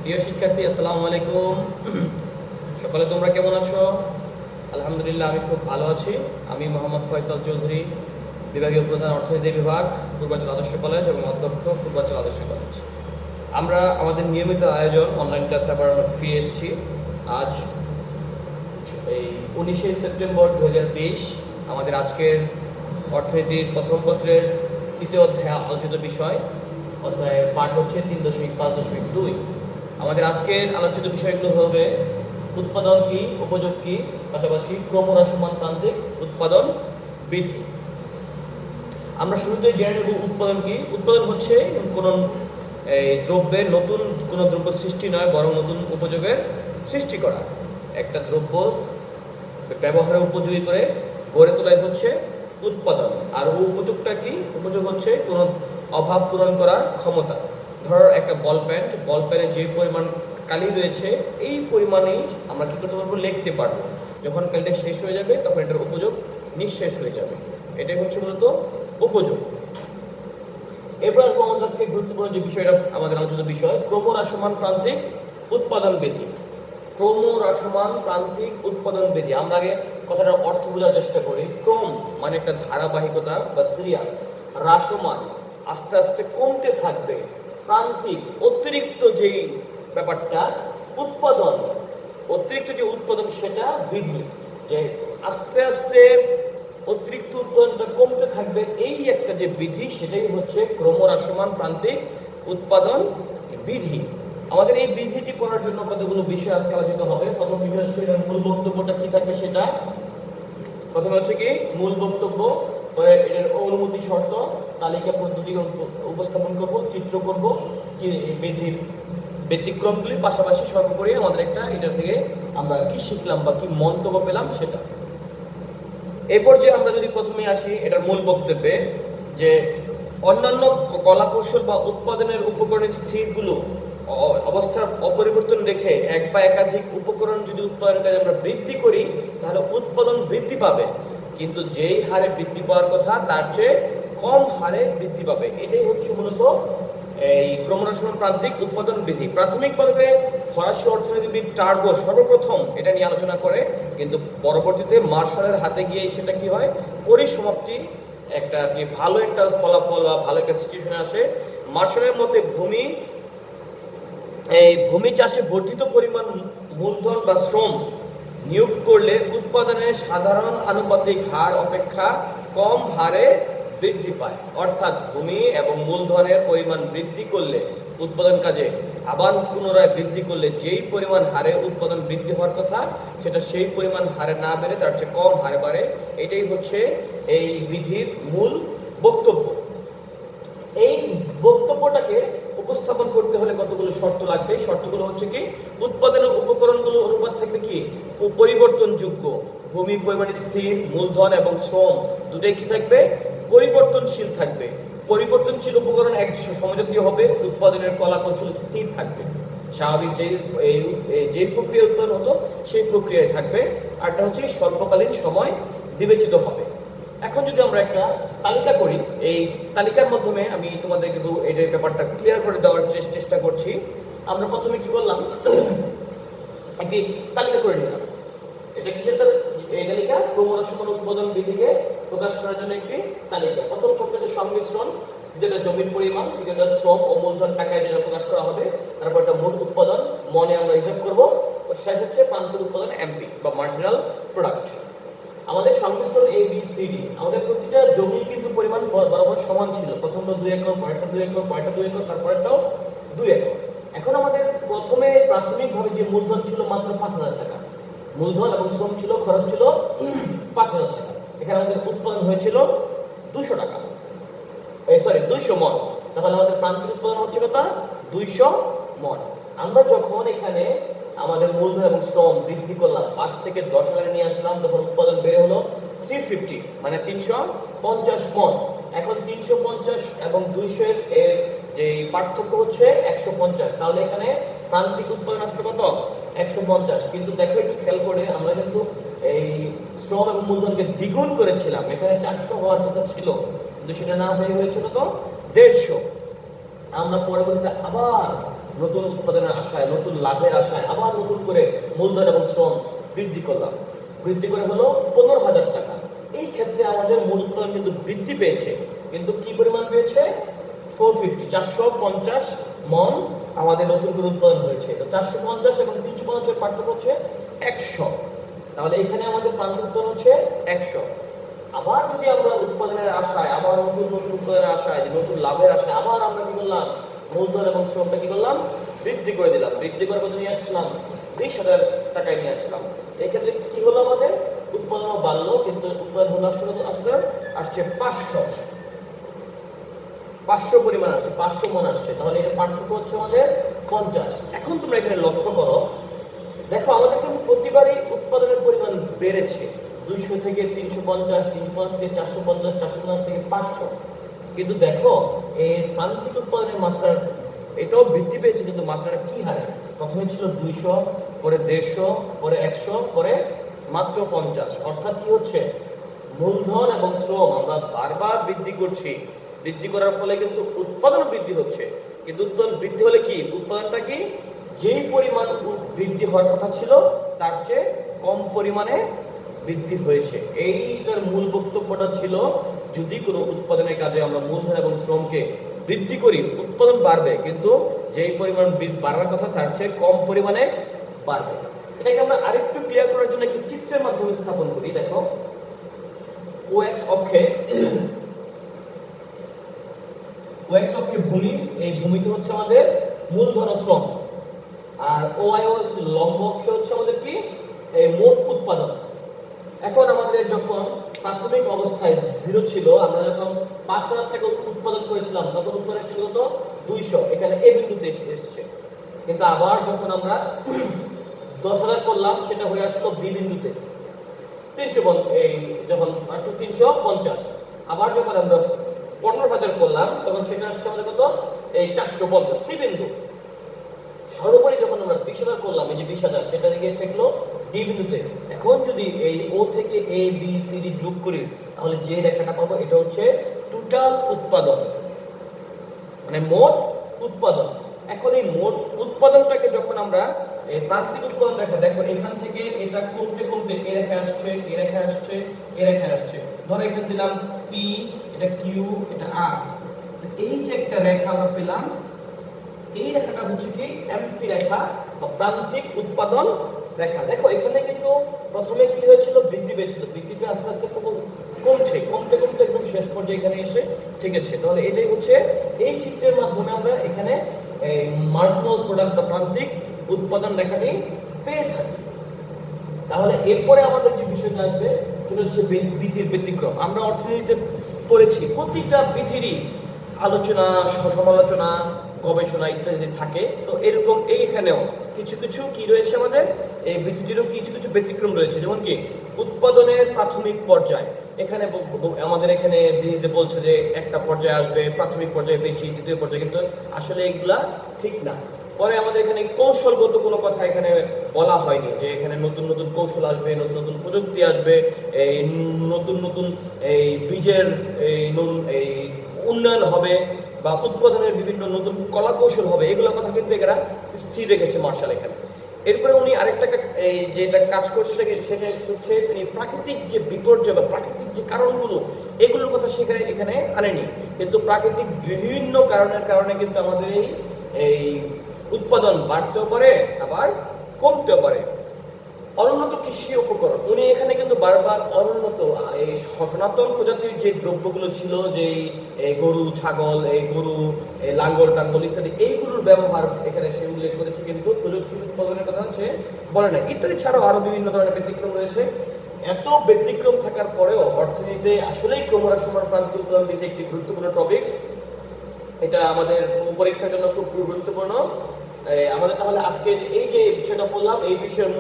প্রিয় শিক্ষার্থী, আসসালামু আলাইকুম। সকালে তোমরা কেমন আছো? আলহামদুলিল্লাহ, আমি খুব ভালো আছি। আমি মোহাম্মদ ফয়সাল চৌধুরী, বিভাগীয় প্রধান অর্থনীতি বিভাগ, পূর্বাচল আদর্শ কলেজ এবং অধ্যক্ষ, পূর্বাচল আদর্শ কলেজ। আমরা আমাদের নিয়মিত আয়োজন অনলাইন ক্লাসে আবার আমরা ফিরে এসেছি। আজ এই 19শে সেপ্টেম্বর 2020। আমাদের আজকের অর্থনীতির প্রথম পত্রের তৃতীয় অধ্যায় আলোচিত বিষয়, অধ্যায়ের পাঠ হচ্ছে 3.5.2। আমাদের আজকের আলোচিত বিষয়গুলো হবে উৎপাদন কি, উপযোগ কি, পাশাপাশি ক্রমহ্রাসমান প্রান্তিক উৎপাদন বিধি। আমরা শুরুতে জেনে নেব উৎপাদন কি। উৎপাদন হচ্ছে কোনো দ্রব্যের নতুন কোনো দ্রব্য সৃষ্টি নয়, বরং নতুন উপযোগের সৃষ্টি করা। একটা দ্রব্য ব্যবহারের উপযোগী করে গড়ে তোলাই হচ্ছে উৎপাদন। আর উপযোগটা কি? উপযোগ হচ্ছে কোনো অভাব পূরণ করার ক্ষমতা। ধরো একটা বল প্যানে যে পরিমাণ কালি রয়েছে, এই পরিমাণেই আমরা কী করতে পারবো? লিখতে পারবো। যখন কালিটা শেষ হয়ে যাবে তখন এটার উপযোগ নিঃশেষ হয়ে যাবে। এটাই হচ্ছে মূলত উপযোগ। এরপর আসবো আমাদের আজকে গুরুত্বপূর্ণ যে বিষয়টা, আমাদের আলোচিত বিষয় ক্রমহ্রাসমান প্রান্তিক উৎপাদন বিধি। ক্রমহ্রাসমান প্রান্তিক উৎপাদন বিধি। আমরা আগে কথাটার অর্থ বোঝার চেষ্টা করি। ক্রম মানে একটা ধারাবাহিকতা বা সিরিয়াল, হ্রাসমান আস্তে আস্তে কমতে থাকবে, প্রান্তিক অতিরিক্ত যেই ব্যাপারটা, উৎপাদন অতিরিক্ত যে উৎপাদন সেটা বিধি, যে আস্তে আস্তে অতিরিক্ত উৎপাদনটা কমতে থাকবে, এই একটা যে বিধি, সেটাই হচ্ছে ক্রমহ্রাসমান প্রান্তিক উৎপাদন বিধি। আমাদের এই বিধিটি করার জন্য কতগুলো বিষয় আজকে আলোচিত হবে। প্রথম বিষয় হচ্ছে এটার মূল বক্তব্যটা কি থাকবে সেটা। প্রথমে হচ্ছে কি মূল বক্তব্য, পরে এটার অনুমতি শর্ত, তালিকা পদ্ধতি উপস্থাপন করব, চিত্র করব, কি বিধির ব্যতিক্রমগুলি, পাশাপাশি সর্বোপরি আমাদের একটা এটা থেকে আমরা কি শিখলাম বা কি মন্তব্য পেলাম সেটা। এই পর্যায়ে আমরা যদি প্রথমে আসি এটার মূল বক্তব্যে, যে অন্যান্য কলা কৌশল বা উৎপাদনের উপকরণের স্থিরগুলো অবস্থার অপরিবর্তন রেখে এক বা একাধিক উপকরণ যদি উৎপাদনের কাজে আমরা বৃদ্ধি করি, তাহলে উৎপাদন বৃদ্ধি পাবে, কিন্তু যেই হারে বৃদ্ধি পাওয়ার কথা তার চেয়ে কম হারে বৃদ্ধি পাবে। এটাই হচ্ছে মূলত এই ক্রমহ্রাসমান প্রান্তিক উৎপাদন বিধি। প্রাথমিকভাবে ফরাসি অর্থনীতিবিদ টার্গো সর্বপ্রথম এটা নিয়ে আলোচনা করে, কিন্তু পরবর্তীতে মার্শালের হাতে গিয়ে সেটা কি হয়, পরিসমাপ্তি, একটা কি ভালো একটা ফলাফল বা ভালো একটা সিচুয়েশনে আসে। মার্শালের মতে ভূমি চাষে বর্ধিত পরিমাণ মূলধন বা শ্রম নিয়োগ করলে উৎপাদনের সাধারণ আনুপাতিক হার অপেক্ষা কম হারে বৃদ্ধি পায়। অর্থাৎ ভূমি এবং মূলধনের পরিমাণ বৃদ্ধি করলে উৎপাদন কাজে আবার পুনরায় বৃদ্ধি করলে যেই পরিমাণ হারে উৎপাদন বৃদ্ধি হওয়ার কথা, সেটা সেই পরিমাণ হারে না বেড়ে তার চেয়ে কম হারে বাড়ে। এটাই হচ্ছে এই বিধির মূল বক্তব্য। এই বক্তব্যটাকে উপস্থাপন করতে হলে কতগুলো শর্ত লাগবে। শর্তগুলো হচ্ছে কি, উৎপাদনের উপকরণগুলো অনুপাত থাকবে কি পরিবর্তনযোগ্য, ভূমি পরিমাণ স্থির, মূলধন এবং শ্রম দুটোই কি থাকবে, পরিবর্তনশীল থাকবে। পরিবর্তনশীল উপকরণ এক সমজাতীয় হবে, উৎপাদনের কলা কৌশল স্থির থাকবে, স্বাভাবিক যেই প্রক্রিয়া উৎপাদন হতো সেই প্রক্রিয়ায় থাকবে। আরটা হচ্ছে স্বল্পকালীন সময় বিবেচিত হবে। এখন যদি আমরা একটা তালিকা করি, এই তালিকার মাধ্যমে আমি তোমাদেরকে এই ব্যাপারটা ক্লিয়ার করে দেওয়ার চেষ্টা করছি। আমরা প্রথমে কি করলাম, একটি তালিকা করে নিলাম। এটা কিসের এই তালিকা? ক্রমহ্রাসমান উৎপাদন বিধিকে প্রকাশ করার জন্য একটি তালিকা। প্রথম শব্দটি সংমিশ্রণ, যেটা জমির পরিমাণ, যেটা শ্রম ও মূলধন টাকায় যেটা প্রকাশ করা হবে। তারপর একটা মোট উৎপাদন মনে আমরা হিসাব করবো। শেষ হচ্ছে প্রান্তিক উৎপাদন এমপি বা মার্জিনাল প্রোডাক্ট। আমাদের সংমিশ্রণ এ বি সি ডি, আমাদের প্রতিটা জমির কিন্তু পরিমাণ বরাবর সমান ছিল। প্রথমটা 2 একর, পরেরটা 2 একর, পরেরটা 2 একর, তারপরেরটাও 2 একর। এখন আমাদের প্রথমে প্রাথমিকভাবে যে মূলধন ছিল মাত্র 5,000 টাকা, মূলধন এবং শ্রম ছিল, খরচ ছিল 5,000 টাকা। এখানে আমাদের উৎপাদন হয়েছিল 200 টাকা, 200 মণ। তাহলে আমাদের প্রান্তিক উৎপাদন হচ্ছে কত? 200 মণ। আমরা যখন এখানে আমাদের মূলধন এবং শ্রম বৃদ্ধি করলাম, 5 থেকে 10,000 নিয়ে আসলাম, তখন উৎপাদন বেড়ে হলো 350, মানে 350 মণ। এখন 350 এবং 200 এর যে পার্থক্য হচ্ছে 150। তাহলে এখানে প্রান্তিক উৎপাদন আসছে কত? 150। কিন্তু দেখো একটু খেয়াল করে, আমরা কিন্তু এই শ্রম এবং মূলধনকে দ্বিগুণ করেছিলাম। এখানে 400 হওয়ার কথা ছিল, কিন্তু সেটা না হয়ে হয়েছিল তো 150। আমরা পরবর্তীতে আবার নতুন উৎপাদনের আশায়, নতুন লাভের আশায় আবার নতুন করে মূলধন এবং শ্রম বৃদ্ধি করলাম। বৃদ্ধি করে হলো 15,000 টাকা। এই ক্ষেত্রে আমাদের মূল উৎপাদন কিন্তু বৃদ্ধি পেয়েছে, কিন্তু কি পরিমাণ পেয়েছে? 450 মন আমাদের নতুন করে উৎপাদন হয়েছে। তো 450 এবং 350 পার্থক্য হচ্ছে 100। তাহলে এখানে আমাদের প্রান্তিক উৎপাদন হচ্ছে 100। আবার যদি আমরা উৎপাদনের আশায়, আবার নতুন নতুন উৎপাদনের আশায়, নতুন লাভের আশায় আবার আমরা কি করলাম? মূলধন এবং শ্রমটা কি করলাম? বৃদ্ধি করে দিলাম। বৃদ্ধি করে কত নিয়ে আসলাম? 20,000 টাকায় নিয়ে আসলাম। এই ক্ষেত্রে কি হলো? আমাদের উৎপাদনও বাড়লো, কিন্তু উৎপাদন হলো আসছে 500 পরিমাণ আসছে, 500 মন আসছে। তাহলে এর পার্থক্য হচ্ছে আমাদের 50। এখন তোমরা এখানে লক্ষ্য করো, দেখো আমাদের কিন্তু প্রতিবারই উৎপাদনের পরিমাণ বেড়েছে। 200 থেকে 350, 350 থেকে 450, 450 থেকে 500। কিন্তু দেখো এর প্রান্তিক উৎপাদনের মাত্রা এটাও বৃদ্ধি পেয়েছে, কিন্তু মাত্রাটা কি হারে? প্রথমে ছিল 200, পরে 150, পরে 100, পরে মাত্র 50। অর্থাৎ কি হচ্ছে? মূলধন এবং শ্রম আমরা বারবার বৃদ্ধি করছি। বৃদ্ধি করার ফলে কিন্তু উৎপাদন বৃদ্ধি হচ্ছে, কিন্তু উৎপাদন বৃদ্ধি হলে কি? উৎপাদনটা কি যেই পরিমাণ বৃদ্ধি হওয়ার কথা ছিল তার চেয়ে কম পরিমাণে বৃদ্ধি হয়েছে। এইটার মূল বক্তব্যটা ছিল, যদি কোনো উৎপাদনের কাজে আমরা মূলধন এবং শ্রমকে বৃদ্ধি করি, উৎপাদন বাড়বে, কিন্তু যেই পরিমাণ বাড়ার কথা তার চেয়ে কম পরিমাণে বাড়বে। এটাকে আমরা আরেকটু ক্লিয়ার করার জন্য একটি চিত্রের মাধ্যমে স্থাপন করি। দেখো ওএক্স অক্ষে ভূমি, এই ভূমিতে হচ্ছে আমাদের মূলধন ও শ্রম, আর ওয়াই হচ্ছে লম্ব অক্ষে হচ্ছে আমাদের কি? এই মোট উৎপাদন। এখন আমাদের যখন প্রাথমিক অবস্থায় 0 ছিল, আমরা যখন 5,000 টাকা উৎপাদন করেছিলাম, তখন উৎপাদন ছিল তো 200, এখানে এই বিন্দুতে এসেছে। কিন্তু আবার যখন আমরা 10,000 করলাম, সেটা হয়ে আসলো বি বিন্দুতে। 350 এই যখন আসলো 350। আবার যখন আমরা 15,000 করলাম, তখন সেটা আসছে আমাদের কত? এই 450 সি বিন্দু। সর্বোপরি যখন আমরা 20,000 করলাম, এই যে 20,000, সেটা গিয়ে থাকলো ডি বিন্দুতে। এখন যদি এই ও থেকে এ বি সি ডি যোগ করি, তাহলে যে রেখাটা পাবো এটা হচ্ছে টোটাল উৎপাদন, মানে মোট উৎপাদন। এখন এই মোট উৎপাদনটাকে যখন আমরা এই প্রান্তিক উৎপাদন রেখা, দেখো এখান থেকে এটা কমতে কমতে এ রেখা আসছে, এ রেখা আসছে, এ রেখা আসছে। ধরো এখানে দিলাম পি, এটা কিউ, এটা আর। এই যে একটা রেখা আমরা পেলাম, এই রেখাটা হচ্ছে কি? এমপি রেখা বা প্রান্তিক উৎপাদন রেখা। দেখো এখানে কিন্তু প্রথমে কি হয়েছিল? বৃদ্ধি পেয়েছিল, বৃদ্ধি পেয়ে আস্তে আস্তে কমছে, কমতে কমতে একদম শেষ পর্যায়ে এখানে এসে ঠেকেছে। তাহলে এটাই হচ্ছে এই চিত্রের মাধ্যমে আমরা এখানে এই মার্জিনাল প্রোডাক্ট বা প্রান্তিক উৎপাদন রেখাটি পেয়ে থাকি। তাহলে এরপরে আমাদের যে বিষয়টা আসবে সেটা হচ্ছে বিধির ব্যতিক্রম। আমরা অর্থনীতিতে পড়েছি প্রতিটা বিধিরই আলোচনা, সমালোচনা, গবেষণা ইত্যাদি থাকে। তো এরকম এইখানেও কিছু কিছু কি রয়েছে? আমাদের এই বিধিটিরও কিছু কিছু ব্যতিক্রম রয়েছে। যেমন কি উৎপাদনের প্রাথমিক পর্যায়, এখানে আমাদের এখানে বিধিতে বলছে যে একটা পর্যায়ে আসবে, প্রাথমিক পর্যায়ে বেশি, দ্বিতীয় পর্যায়ে, কিন্তু আসলে এগুলা ঠিক না। পরে আমাদের এখানে কৌশলগত কোনো কথা এখানে বলা হয়নি, যে এখানে নতুন নতুন কৌশল আসবে, নতুন নতুন প্রযুক্তি আসবে, এই নতুন নতুন এই বীজের এই উন্নয়ন হবে, বা উৎপাদনের বিভিন্ন নতুন কলা কৌশল হবে, এগুলোর কথা কিন্তু এরা স্থির রেখেছে মার্শাল এখানে। এরপরে উনি আরেকটা যেটা কাজ করছে সেটা হচ্ছে তিনি প্রাকৃতিক যে বিপর্যয় বা প্রাকৃতিক যে কারণগুলো, এগুলোর কথা সেখানে এখানে আনেনি। কিন্তু প্রাকৃতিক বিভিন্ন কারণের কারণে কিন্তু আমাদের এই উৎপাদন বাড়তেও পারে, আবার কমতেও পারে। অনুন্নত কৃষি উপকরণ, উনি এখানে কিন্তু বারবার অনুন্নত এই সনাতন প্রজাতির যে দ্রব্যগুলো ছিল, যে গরু ছাগল, এই গরু লাঙ্গল টাঙ্গল ইত্যাদি, এইগুলোর ব্যবহার এখানে সে উল্লেখ করেছে, কিন্তু প্রযুক্তির উৎপাদনের কথা সে বলে না। ইত্যাদি ছাড়াও আরো বিভিন্ন ধরনের ব্যতিক্রম রয়েছে। এত ব্যতিক্রম থাকার পরেও অর্থনীতিতে আসলেই ক্রমহ্রাসমান প্রান্তিক উৎপাদন দিতে একটি গুরুত্বপূর্ণ টপিকস। এটা আমাদের পরীক্ষার জন্য খুব গুরুত্বপূর্ণ। আমাদের তাহলে আজকে এই যে বিষয়টা বললাম, এই বিষয়ের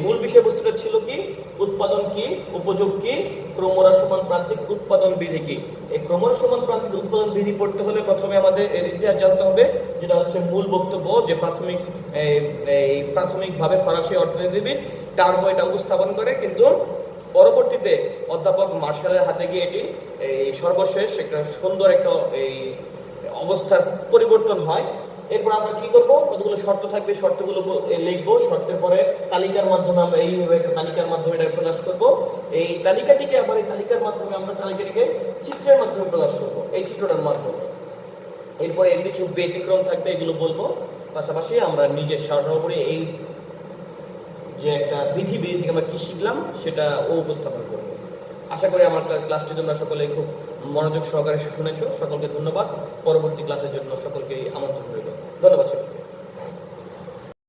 মূল বিষয়বস্তুটা ছিল কি? উৎপাদন কি, উপযোগ কি, ক্রমহ্রাসমান প্রান্তিক উৎপাদন বিধি কি। এই ক্রমহ্রাসমান প্রান্তিক উৎপাদন বিধি পড়তে হলে প্রথমে আমাদের এর ইতিহাস জানতে হবে, যেটা হচ্ছে মূল বক্তব্য, যে প্রাথমিকভাবে ফরাসি অর্থনীতিবিদ টার্গো এটা উপস্থাপন করে, কিন্তু পরবর্তীতে অধ্যাপক মার্শালের হাতে গিয়ে এটি এই সর্বশেষ একটা সুন্দর একটা এই অবস্থার পরিবর্তন হয়। এরপর আমরা কি করব, কতগুলো শর্ত থাকবে, শর্তগুলো লিখবো, শর্তের পরে তালিকার মাধ্যমে আমরা এইভাবে একটা তালিকার মাধ্যমে এটা প্রকাশ করব। এই তালিকাটিকে আবার এই তালিকার মাধ্যমে আমরা তালিকাটিকে চিত্রের মাধ্যমে প্রকাশ করব, এই চিত্রটার মাধ্যমে। এরপরে এর কিছু ব্যতিক্রম থাকবে, এগুলো বলবো। পাশাপাশি আমরা নিজের সর্বোপরি এই যে একটা বিধি থেকে আমরা কি শিখলাম সেটা উপস্থাপন করব। আশা করি আমার ক্লাসটি তোমরা সকলে খুব মনোযোগ সহকারে শুনেছো। সকলকে ধন্যবাদ। পরবর্তী ক্লাসের জন্য সকলকে আমন্ত্রণ রইল। ধন্যবাদ।